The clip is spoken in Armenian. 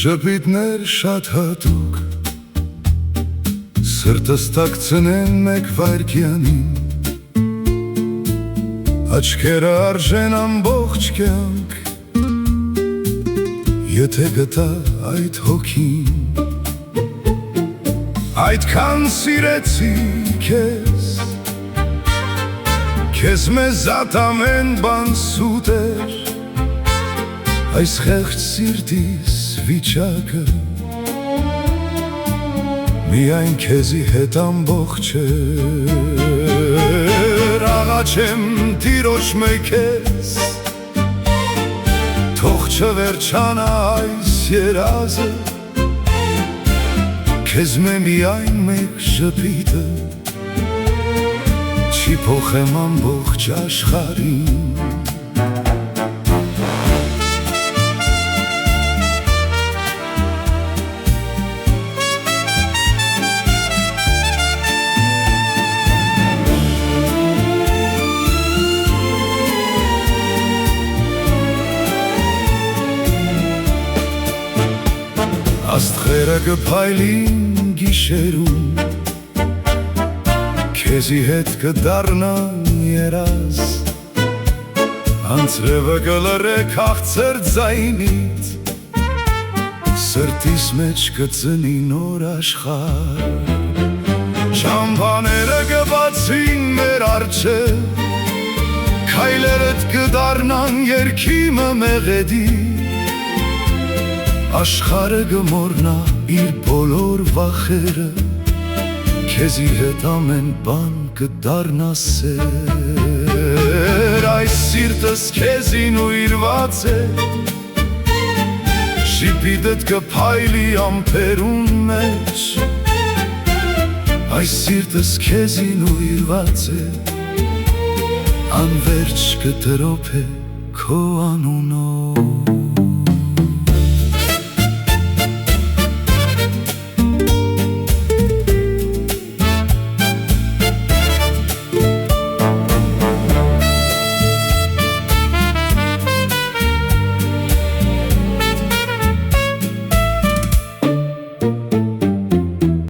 Ժպիտներ շատ հատուկ Սրտս տակցնեն մեկ վայրկյանին Աչքերը արժեն ամբողջ կյանք Եթե գտա այդ հոգին Այդքան սիրեցի քեզ Քեզ մեզատ ամեն բան սուտ էր Այս խեղճ սիրտիս վիճակը Միայն քեզի հետ ամբողջ էր Աղաչեմ տիրոջ մեկ ես Թող չվերջանա այս երազը Քեզ մե միայն մեկ ժպիտը Չի փոխեմ ամբողջ աշխարհին Աստղերը կփայլին գիշերում Քեզի հետ կդառնան երազ Անձրևը կլռե քաղցր ձայնից Սրտիս մեջ կծնի նոր աշխարհ Շամփաները կբացին մեր առջև Քայլերդ կդառնան երգիմը մեղեդի Աշխարհը կմոռնա իր բոլոր վախերը Քեզի հետ ամեն բան կդառնա սեր Այս սիրտս քեզին ուղղված է Շիպիտդ կփայլի ամպերուն մեջ Այս սիրտս քեզին ուղղված է Անվերջ կտրոփե քո անունով